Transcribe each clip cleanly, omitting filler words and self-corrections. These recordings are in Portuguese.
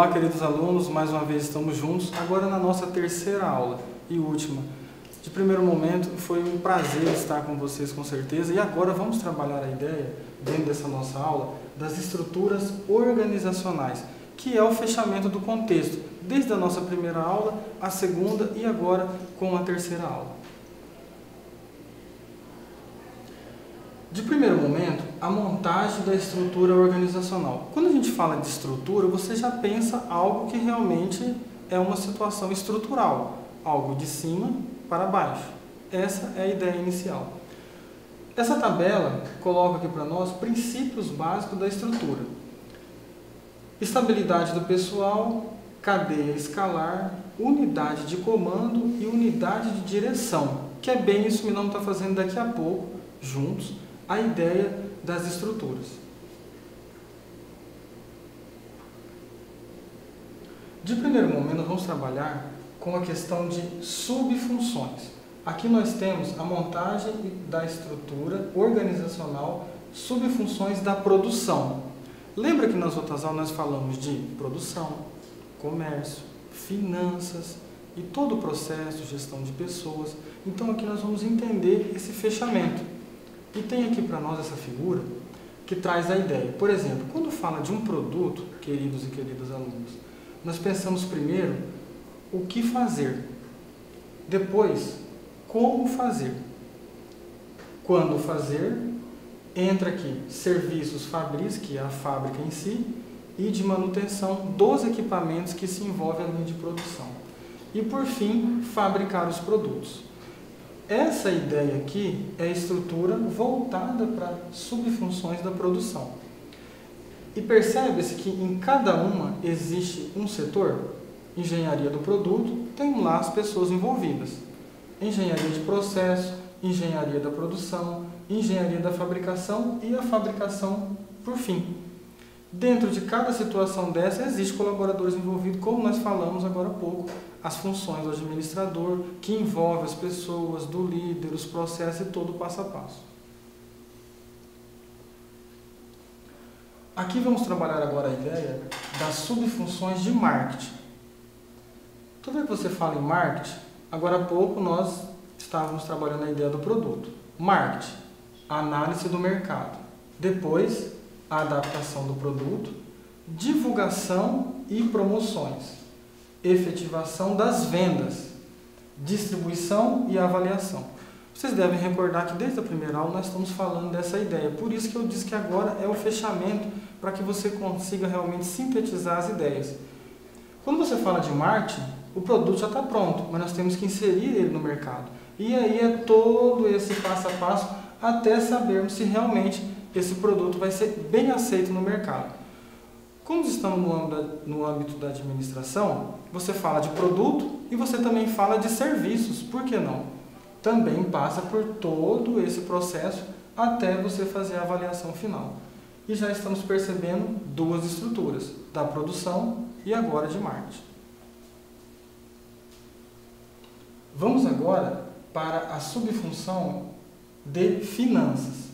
Olá, queridos alunos, mais uma vez estamos juntos, agora na nossa terceira aula e última. De primeiro momento, foi um prazer estar com vocês, com certeza, e agora vamos trabalhar a ideia, dentro dessa nossa aula, das estruturas organizacionais, que é o fechamento do contexto, desde a nossa primeira aula, a segunda e agora com a terceira aula. De primeiro momento, a montagem da estrutura organizacional. Quando a gente fala de estrutura, você já pensa algo que realmente é uma situação estrutural, algo de cima para baixo. Essa é a ideia inicial. Essa tabela coloca aqui para nós princípios básicos da estrutura. Estabilidade do pessoal, cadeia escalar, unidade de comando e unidade de direção, que é bem isso que nós vamos estar fazendo daqui a pouco, juntos, a ideia das estruturas. De primeiro momento, nós vamos trabalhar com a questão de subfunções. Aqui nós temos a montagem da estrutura organizacional, subfunções da produção. Lembra que nas outras aulas nós falamos de produção, comércio, finanças e todo o processo, gestão de pessoas. Então aqui nós vamos entender esse fechamento. E tem aqui para nós essa figura que traz a ideia. Por exemplo, quando fala de um produto, queridos e queridas alunos, nós pensamos primeiro o que fazer, depois como fazer, quando fazer, entra aqui serviços fabris, que é a fábrica em si, e de manutenção dos equipamentos que se envolvem na linha de produção. E por fim, fabricar os produtos. Essa ideia aqui é a estrutura voltada para subfunções da produção. E percebe-se que em cada uma existe um setor. Engenharia do produto, tem lá as pessoas envolvidas. Engenharia de processo, engenharia da produção, engenharia da fabricação e a fabricação por fim. Dentro de cada situação dessa, existe colaboradores envolvidos, como nós falamos agora há pouco, as funções do administrador, que envolve as pessoas, do líder, os processos e todo o passo a passo. Aqui vamos trabalhar agora a ideia das subfunções de marketing. Toda vez que você fala em marketing, agora há pouco nós estávamos trabalhando a ideia do produto. Marketing, análise do mercado. Depois, a adaptação do produto, divulgação e promoções, efetivação das vendas, distribuição e avaliação. Vocês devem recordar que desde a primeira aula nós estamos falando dessa ideia, por isso que eu disse que agora é o fechamento para que você consiga realmente sintetizar as ideias. Quando você fala de marketing, o produto já está pronto, mas nós temos que inserir ele no mercado. E aí é todo esse passo a passo até sabermos se realmente esse produto vai ser bem aceito no mercado. Como estamos no âmbito da administração, você fala de produto e você também fala de serviços, por que não? Também passa por todo esse processo até você fazer a avaliação final. E já estamos percebendo duas estruturas, da produção e agora de marketing. Vamos agora para a subfunção de finanças.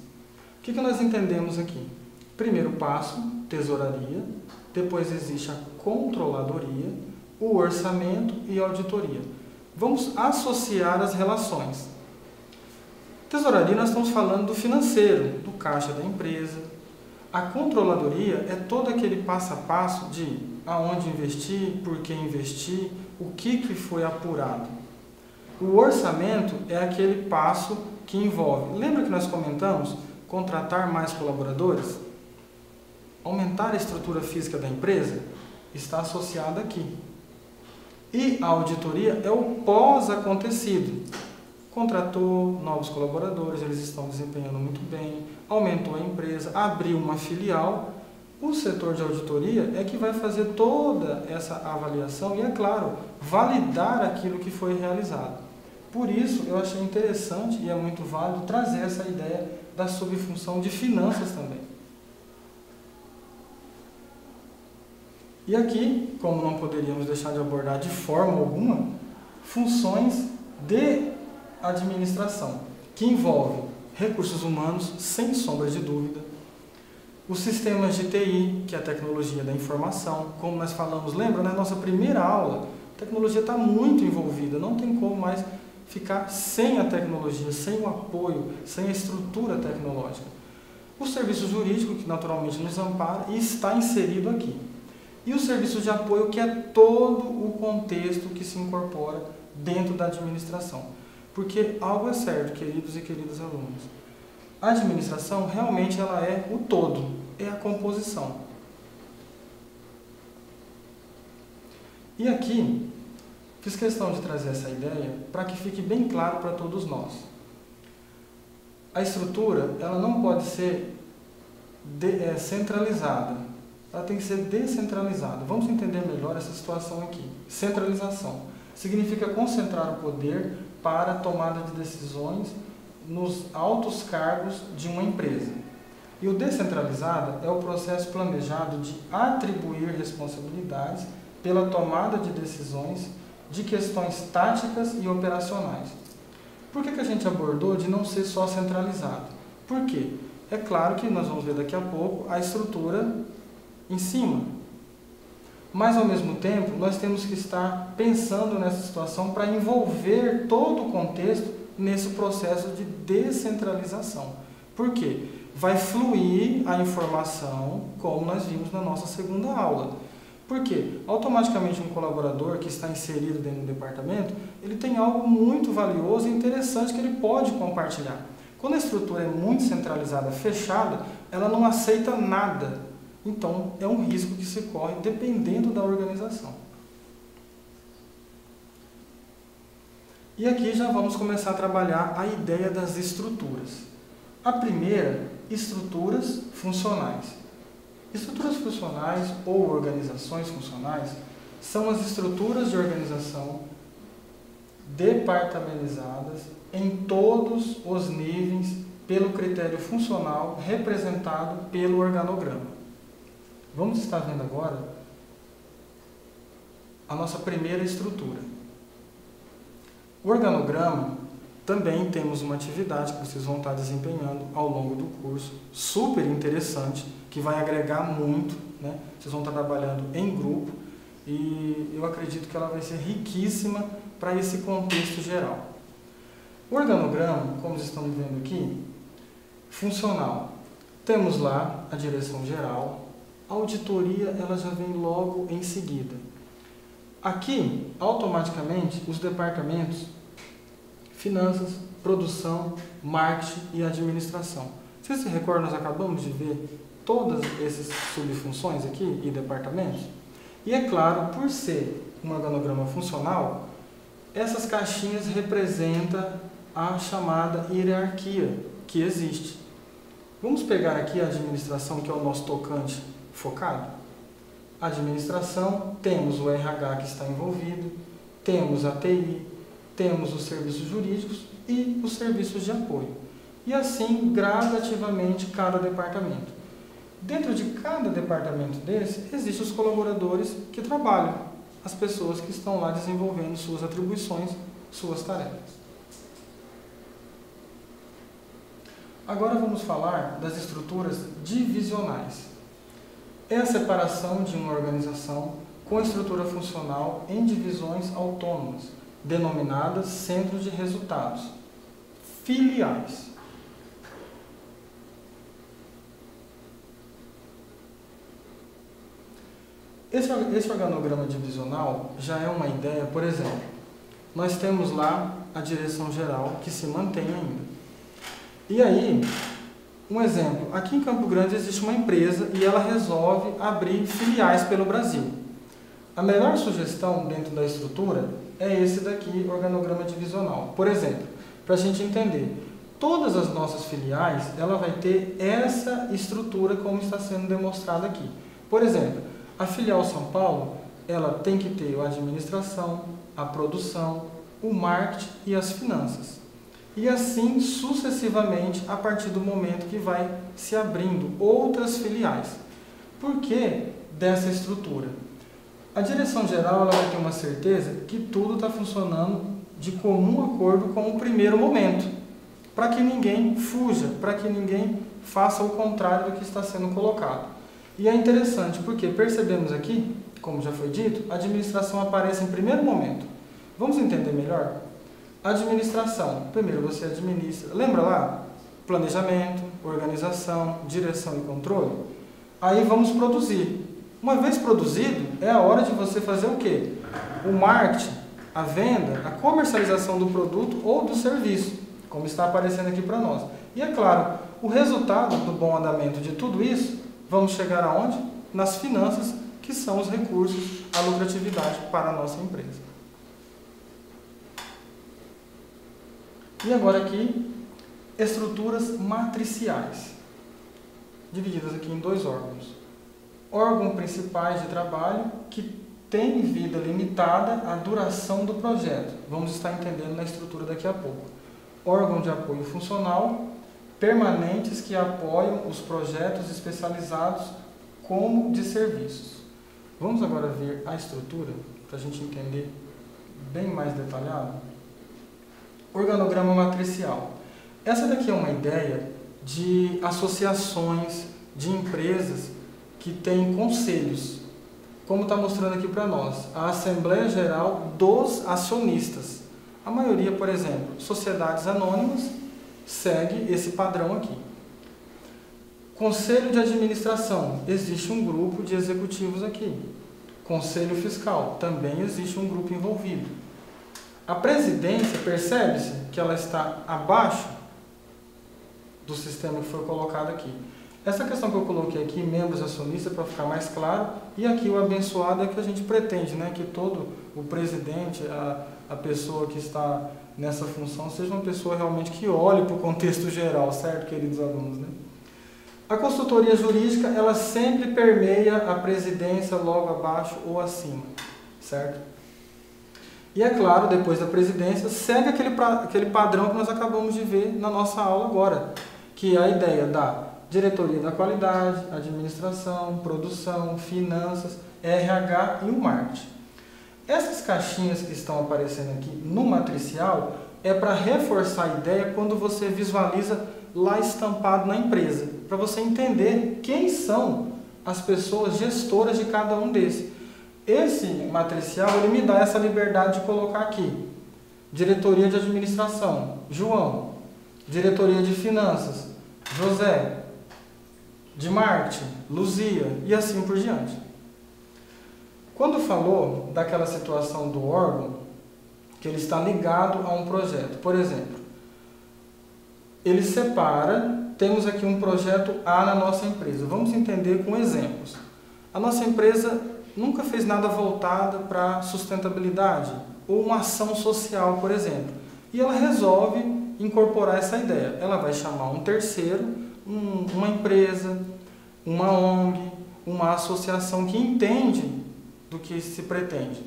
O que nós entendemos aqui? Primeiro passo, tesouraria, depois existe a controladoria, o orçamento e a auditoria. Vamos associar as relações. Tesouraria, nós estamos falando do financeiro, do caixa da empresa. A controladoria é todo aquele passo a passo de aonde investir, por que investir, o que foi apurado. O orçamento é aquele passo que envolve, lembra que nós comentamos? Contratar mais colaboradores? Aumentar a estrutura física da empresa? Está associado aqui. E a auditoria é o pós-acontecido. Contratou novos colaboradores, eles estão desempenhando muito bem, aumentou a empresa, abriu uma filial. O setor de auditoria é que vai fazer toda essa avaliação e, é claro, validar aquilo que foi realizado. Por isso, eu achei interessante e é muito válido trazer essa ideia da subfunção de finanças também. E aqui, como não poderíamos deixar de abordar de forma alguma, funções de administração, que envolvem recursos humanos, sem sombra de dúvida, Os sistemas de TI, que é a tecnologia da informação, como nós falamos, lembra, na nossa primeira aula, a tecnologia está muito envolvida, não tem como mais ficar sem a tecnologia, sem o apoio, sem a estrutura tecnológica. O serviço jurídico, que naturalmente nos ampara e está inserido aqui. E o serviço de apoio, que é todo o contexto que se incorpora dentro da administração. Porque algo é certo, queridos e queridas alunos, a administração realmente ela é o todo, é a composição. E aqui, fiz questão de trazer essa ideia para que fique bem claro para todos nós. A estrutura ela não pode ser centralizada, ela tem que ser descentralizada. Vamos entender melhor essa situação aqui. Centralização significa concentrar o poder para a tomada de decisões nos altos cargos de uma empresa. E o descentralizado é o processo planejado de atribuir responsabilidades pela tomada de decisões de questões táticas e operacionais. Por que a gente abordou de não ser só centralizado? Por quê? É claro que nós vamos ver daqui a pouco a estrutura em cima. Mas, ao mesmo tempo, nós temos que estar pensando nessa situação para envolver todo o contexto nesse processo de descentralização. Por quê? Vai fluir a informação, como nós vimos na nossa segunda aula. Por quê? Automaticamente um colaborador que está inserido dentro do departamento, ele tem algo muito valioso e interessante que ele pode compartilhar. Quando a estrutura é muito centralizada, fechada, ela não aceita nada. Então, é um risco que se corre dependendo da organização. E aqui já vamos começar a trabalhar a ideia das estruturas. A primeira, estruturas funcionais. Estruturas funcionais ou organizações funcionais são as estruturas de organização departamentalizadas em todos os níveis pelo critério funcional representado pelo organograma. Vamos estar vendo agora a nossa primeira estrutura. O organograma, também temos uma atividade que vocês vão estar desempenhando ao longo do curso, super interessante, que vai agregar muito, né? Vocês vão estar trabalhando em grupo e eu acredito que ela vai ser riquíssima para esse contexto geral. O organograma, como vocês estão vendo aqui, funcional. Temos lá a direção geral, a auditoria ela já vem logo em seguida. Aqui, automaticamente, os departamentos finanças, produção, marketing e administração. Vocês se recordam, nós acabamos de ver todas essas subfunções aqui e departamentos? E é claro, por ser um organograma funcional, essas caixinhas representam a chamada hierarquia que existe. Vamos pegar aqui a administração, que é o nosso tocante focado. A administração, temos o RH que está envolvido, temos a TI, temos os serviços jurídicos e os serviços de apoio. E assim, gradativamente, cada departamento. Dentro de cada departamento desse, existem os colaboradores que trabalham, as pessoas que estão lá desenvolvendo suas atribuições, suas tarefas. Agora vamos falar das estruturas divisionais. É a separação de uma organização com estrutura funcional em divisões autônomas, denominadas centros de resultados, filiais. Esse organograma divisional já é uma ideia, por exemplo, nós temos lá a direção geral que se mantém ainda. E aí, um exemplo, aqui em Campo Grande existe uma empresa e ela resolve abrir filiais pelo Brasil. A melhor sugestão dentro da estrutura é esse daqui, organograma divisional. Por exemplo, para a gente entender, todas as nossas filiais, ela vai ter essa estrutura como está sendo demonstrado aqui. Por exemplo, a filial São Paulo, ela tem que ter a administração, a produção, o marketing e as finanças. E assim sucessivamente a partir do momento que vai se abrindo outras filiais. Por que dessa estrutura? A direção geral ela vai ter uma certeza que tudo está funcionando de comum acordo com o primeiro momento. para que ninguém fuja, para que ninguém faça o contrário do que está sendo colocado. E é interessante porque percebemos aqui, como já foi dito, a administração aparece em primeiro momento. Vamos entender melhor? Administração. Primeiro você administra. Lembra lá? Planejamento, organização, direção e controle. Aí vamos produzir. Uma vez produzido, é a hora de você fazer o quê? O marketing, a venda, a comercialização do produto ou do serviço, como está aparecendo aqui para nós. E é claro, o resultado do bom andamento de tudo isso, vamos chegar aonde? Nas finanças, que são os recursos, a lucratividade para a nossa empresa. E agora aqui, estruturas matriciais, divididas aqui em dois órgãos. Órgãos principais de trabalho que tem vida limitada à duração do projeto. Vamos estar entendendo na estrutura daqui a pouco. Órgão de apoio funcional, permanentes que apoiam os projetos especializados como de serviços. Vamos agora ver a estrutura, para a gente entender bem mais detalhado. Organograma matricial. Essa daqui é uma ideia de associações, de empresas que têm conselhos, como está mostrando aqui para nós, a Assembleia Geral dos Acionistas. A maioria, por exemplo, sociedades anônimas, segue esse padrão aqui. Conselho de Administração, existe um grupo de executivos aqui. Conselho Fiscal, também existe um grupo envolvido. A presidência, percebe-se que ela está abaixo do sistema que foi colocado aqui. Essa questão que eu coloquei aqui, membros acionistas, para ficar mais claro, e aqui o abençoado é que a gente pretende, né, que todo o presidente, a pessoa que está nessa função, seja uma pessoa realmente que olhe para o contexto geral, certo, queridos alunos, né? A consultoria jurídica, ela sempre permeia a presidência logo abaixo ou acima, certo? E é claro, depois da presidência, segue aquele padrão que nós acabamos de ver na nossa aula agora, que é a ideia da diretoria da qualidade, administração, produção, finanças, RH e o marketing. Essas caixinhas que estão aparecendo aqui no matricial é para reforçar a ideia quando você visualiza lá estampado na empresa, para você entender quem são as pessoas gestoras de cada um desses. Esse matricial ele me dá essa liberdade de colocar aqui: diretoria de administração, João; diretoria de finanças, José; de marketing, Luzia, e assim por diante. Quando falou daquela situação do órgão, que ele está ligado a um projeto, por exemplo, ele separa, temos aqui um projeto A na nossa empresa. Vamos entender com exemplos. A nossa empresa nunca fez nada voltado para sustentabilidade ou uma ação social, por exemplo. E ela resolve incorporar essa ideia. Ela vai chamar um terceiro, uma empresa, uma ONG, uma associação que entende do que se pretende.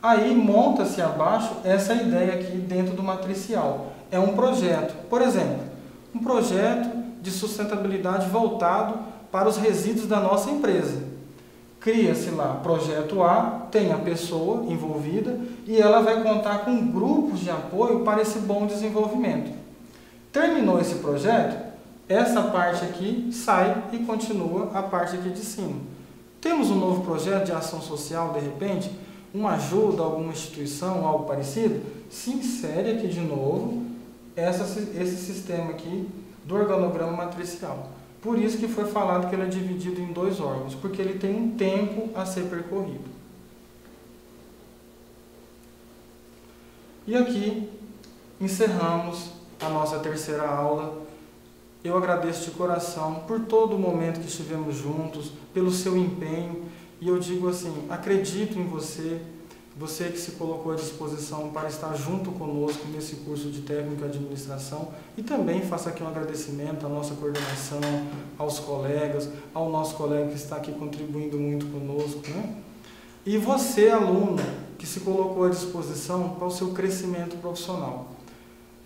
Aí monta-se abaixo essa ideia aqui dentro do matricial. É um projeto, por exemplo, um projeto de sustentabilidade voltado para os resíduos da nossa empresa. Cria-se lá projeto A, tem a pessoa envolvida e ela vai contar com grupos de apoio para esse bom desenvolvimento. Terminou esse projeto, essa parte aqui sai e continua a parte aqui de cima. Temos um novo projeto de ação social, de repente, uma ajuda a alguma instituição, algo parecido, se insere aqui de novo esse sistema aqui do organograma matricial. Por isso que foi falado que ele é dividido em dois órgãos, porque ele tem um tempo a ser percorrido. E aqui encerramos a nossa terceira aula. Eu agradeço de coração por todo o momento que estivemos juntos, pelo seu empenho, e eu digo assim, acredito em você, você que se colocou à disposição para estar junto conosco nesse curso de técnica de administração, e também faço aqui um agradecimento à nossa coordenação, aos colegas, ao nosso colega que está aqui contribuindo muito conosco, né? E você, aluno, que se colocou à disposição para o seu crescimento profissional.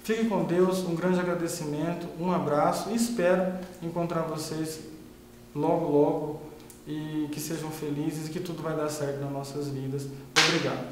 Fique com Deus, um grande agradecimento, um abraço e espero encontrar vocês logo e que sejam felizes e que tudo vai dar certo nas nossas vidas. Obrigado.